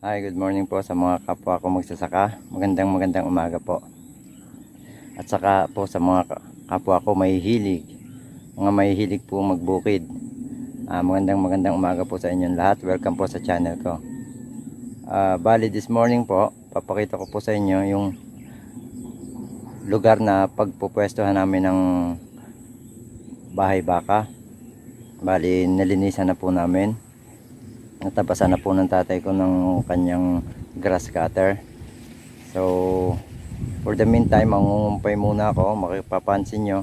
Hi, good morning po sa mga kapwa ko magsasaka. Magandang umaga po. At saka po sa mga kapwa ko may hilig, mga may hilig po magbukid. Magandang umaga po sa inyong lahat. Welcome po sa channel ko. Bali this morning po, papakita ko po sa inyo yung lugar na pagpupwestuhan namin ng bahay baka. Bali nilinisan na po namin. Natabasan na po ng tatay ko ng kanyang grass cutter. So for the meantime, mangungumpay muna ako. Makipapansin nyo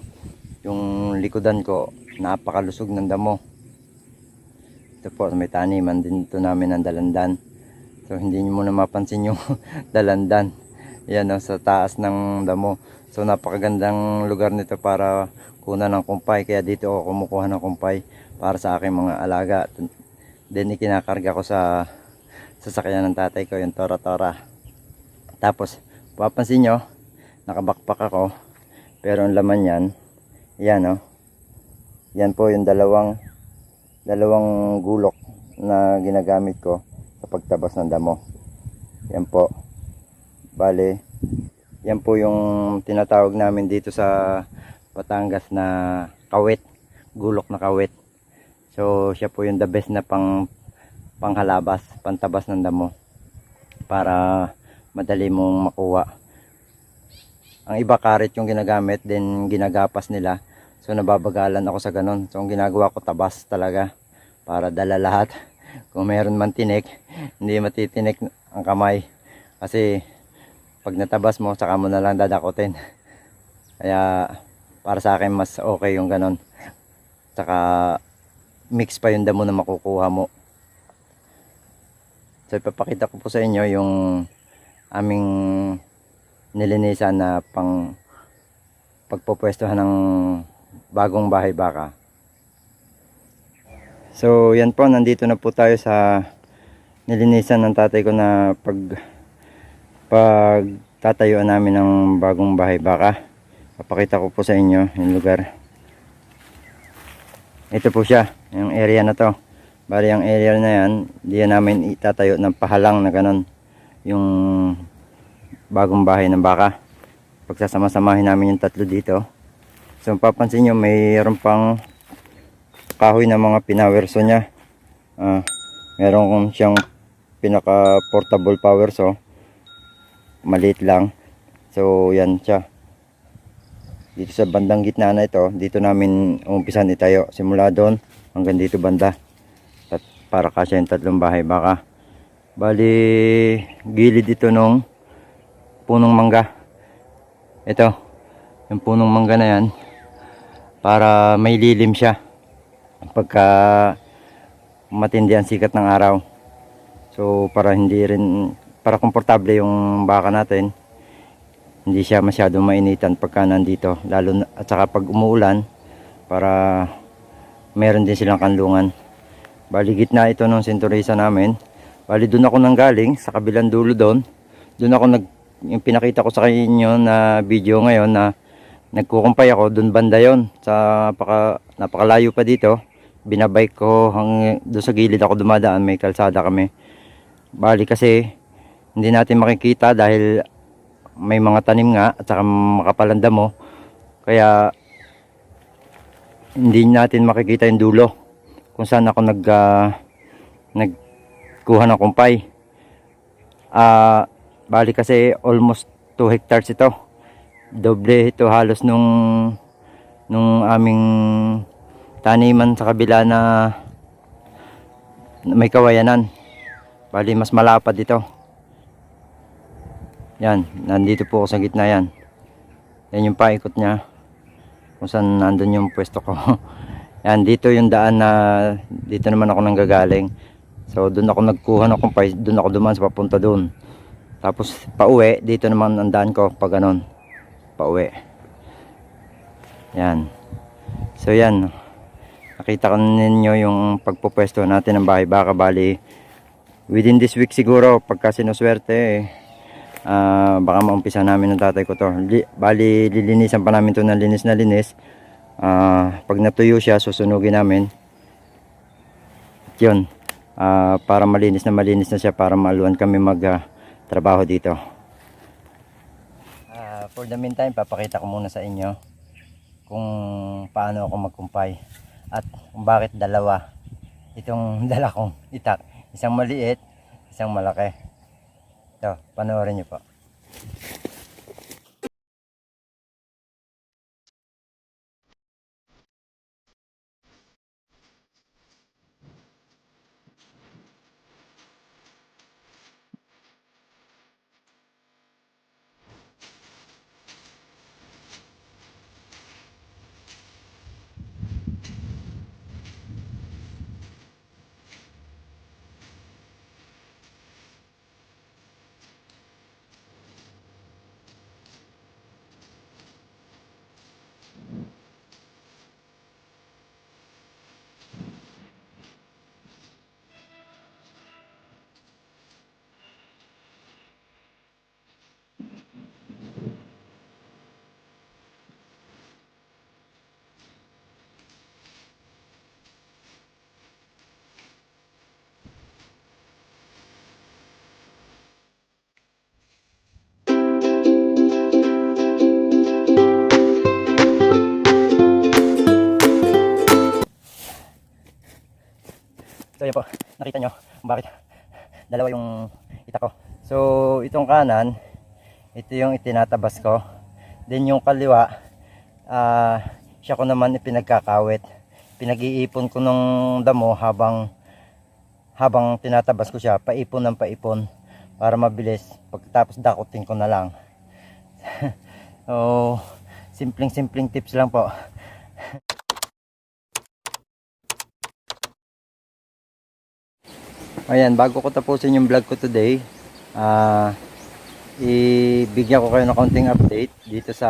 yung likodan ko, napakalusog ng damo. Ito po, may taniman din ito namin ng dalandan. So hindi nyo muna mapansin yung dalandan. Yan o, sa taas ng damo. So napakagandang lugar nito para kunan ng kumpay. Kaya dito ako kumukuha ng kumpay para sa aking mga alaga. Then ikinakarga ko sa sasakyan ng tatay ko, yung tora-tora. Tapos papansin nyo, nakabakpak ako, pero ang laman yan, yan o, yan po yung dalawang gulok na ginagamit ko sa pagtabas ng damo. Yan po, bale, yan po yung tinatawag namin dito sa Batangas na kawit, gulok na kawit. So siya po yung the best na panghalabas, pantabas ng damo para madali mong makuha. Ang iba karet yung ginagamit, then ginagapas nila. So nababagalan ako sa ganun. So ang ginagawa ko, tabas talaga para dala lahat. Kung meron man tinik, hindi matitinik ang kamay. Kasi pag natabas mo, saka mo na lang dadakutin. Kaya para sa akin mas okay yung ganun. Saka mix pa yung damo na makukuha mo. So ipapakita ko po sa inyo yung aming nilinisan na pagpupwestuhan ng bagong bahay baka. So yan po, nandito na po tayo sa nilinisan ng tatay ko na pagtatayuan namin ng bagong bahay baka. Papakita ko po sa inyo yung lugar. Ito po siya, yung area na to. Bali ang area na yan, diyan namin itatayo ng pahalang na ganon yung bagong bahay ng baka. Pagsasama-samahin namin yung tatlo dito. So papansin nyo, mayroon pang kahoy na mga pinawerso nya. Meron siyang pinaka portable power saw. Maliit lang. So yan siya. Dito sa bandang gitna na ito, dito namin umpisan itayo. Simula doon hanggang dito banda. At para kasya yung tatlong bahay baka. Bali, gilid ito nung punong mangga. Ito, yung punong mangga na yan. Para may lilim siya. Pagka matindi ang sikat ng araw. So para komportable yung baka natin. Hindi siya masyadong mainitan pagka nandito, lalo na, at saka pag umuulan, para meron din silang kanlungan. Bali gitna ito ng senturisa namin. Bali doon ako nanggaling sa kabilang dulo doon. Doon ako yung pinakita ko sa inyo na video ngayon na nagkukumpay ako doon banda yon, sa napakalayo pa dito. Binabike ko doon sa gilid ako dumadaan, may kalsada kami. Bali kasi hindi natin makikita dahil may mga tanim nga at saka makapal ang damo, kaya hindi natin makikita yung dulo kung saan ako nagkuha ng kumpay. Bali kasi almost 2 hectares ito, doble ito halos nung aming taniman sa kabila na may kawayanan. Bali mas malapad ito. Yan, nandito po ako sa gitna yan. Yan yung paikot niya. Kung saan nandun yung pwesto ko. Yan, dito yung daan na dito naman ako nanggagaling. So doon ako nagkuha ng kumpay, doon ako dumaan sa papunta doon. Tapos pauwi, dito naman ang daan ko pag ganon. Pauwi. Yan. So yan. Nakita ko ninyo yung pagpupwesto natin ng bahay baka. Bali within this week siguro, pagka sinuswerte baka maumpisa namin ng tatay ko to. Bali lilinisan pa namin to ng linis na linis. Pag natuyo siya, susunugin namin. Yun, para malinis na siya para maaluan kami mag trabaho dito. For the meantime, papakita ko muna sa inyo kung paano ako magkumpay at kung bakit dalawa itong dala kong itak, isang maliit, isang malaki. Ito, panoorin nyo po. So yan po, nakita nyo bakit dalawa yung itak ko. So itong kanan, ito yung itinatabas ko. Then yung kaliwa, siya ko naman ipinagkakawit. Pinag-iipon ko nung damo habang tinatabas ko siya, paipon ng paipon para mabilis. Pagkatapos dakutin ko na lang. So simpleng tips lang po. Ayan, bago ko tapusin yung vlog ko today, ibigyan ko kayo ng konting update dito sa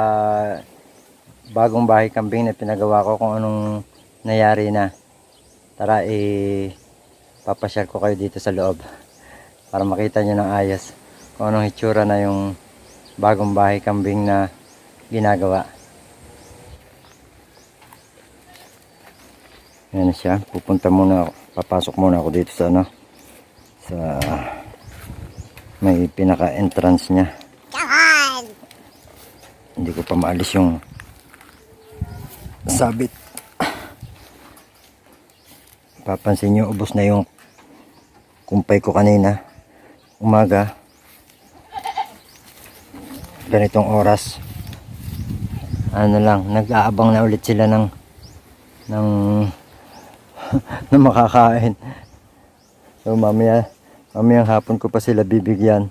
bagong bahay kambing na pinagawa ko, kung anong nangyari na. Tara, papasyal ko kayo dito sa loob para makita nyo ng ayos kung anong hitsura na yung bagong bahay kambing na ginagawa. Ayan na siya, pupunta muna ako, papasok muna ako dito sa sa may pinaka entrance nya. Hindi ko pa maalis yung sabit. Papansin nyo, ubos na yung kumpay ko kanina umaga, ganitong oras. Ano lang, nag-aabang na ulit sila ng na makakain. So mamayang hapon ko pa sila bibigyan.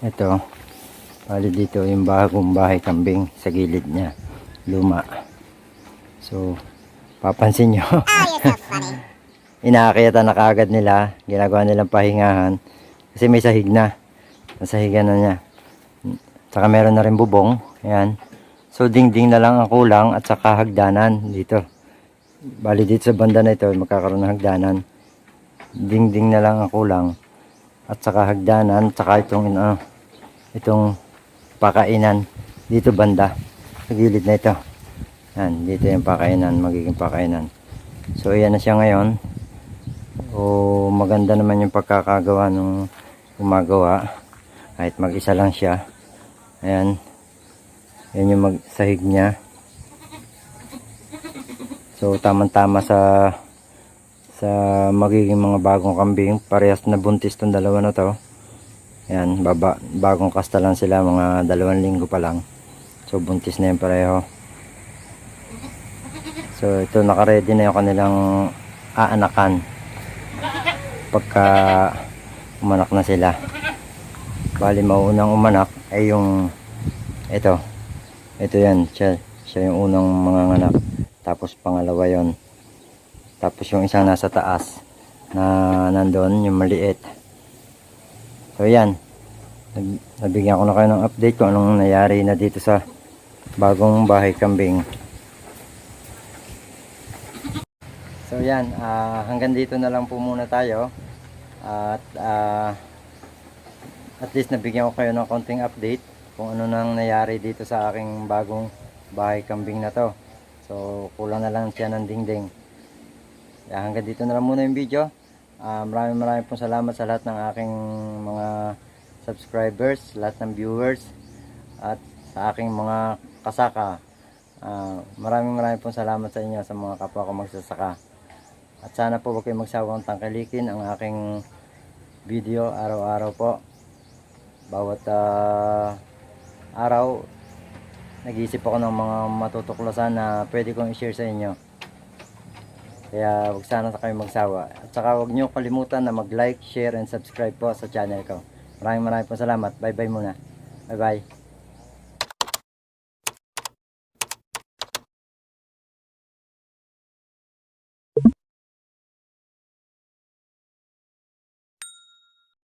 Ito, bali dito yung bagong bahay kambing sa gilid niya, luma. So papansin nyo, inaakiyatan na kaagad nila, ginagawa nilang pahingahan kasi may sahig na, nasahigan na niya. Saka meron na rin bubong, ayan. So dingding na lang ang kulang at saka hagdanan dito. Bali dito sa banda na ito magkakaroon ng hagdanan. Dingding na lang ang kulang at saka hagdanan, saka itong pakainan dito banda sa gilid na ito. Yan, dito yung pakainan, magiging pakainan. So ayan na siya ngayon. Maganda naman yung pagkakagawa nung gumagawa kahit mag-isa lang siya. Ayan. Yan yung magsahig niya. So tamang-tama sa magiging mga bagong kambing. Parehas na buntis tong dalawa na to. Ayan, bagong kasta lang sila, mga 2 linggo pa lang. So buntis na yan pareho. So ito, naka-ready na yung kanilang aanakan pagka umanak na sila. Bali mauunang umanak ay yung ito yan, siya yung unang mga anak, tapos pangalawa yon, tapos yung isang nasa taas na nandun, yung maliit. So yan, nabigyan ko na kayo ng update kung anong nangyari na dito sa bagong bahay kambing. So yan, hanggang dito na lang po muna tayo, at at least nabigyan ko kayo ng konting update kung ano nang nangyari dito sa aking bagong bahay kambing na to. So kulang na lang siya ng dingding. Kaya hanggang dito na lang muna yung video. Maraming pong salamat sa lahat ng aking mga subscribers, lahat ng viewers, at sa aking mga kasaka. Maraming pong salamat sa inyo, sa mga kapwa ko magsasaka. At sana po huwag kayong magsawang tangkilikin ang aking video araw-araw po. Bawat araw nag-iisip ako ng mga matutuklasan na pwede kong i-share sa inyo. Kaya huwag sana kayong magsawa. At saka huwag nyo kalimutan na mag-like, share, and subscribe po sa channel ko. Maraming pong salamat. Bye bye muna. Bye bye.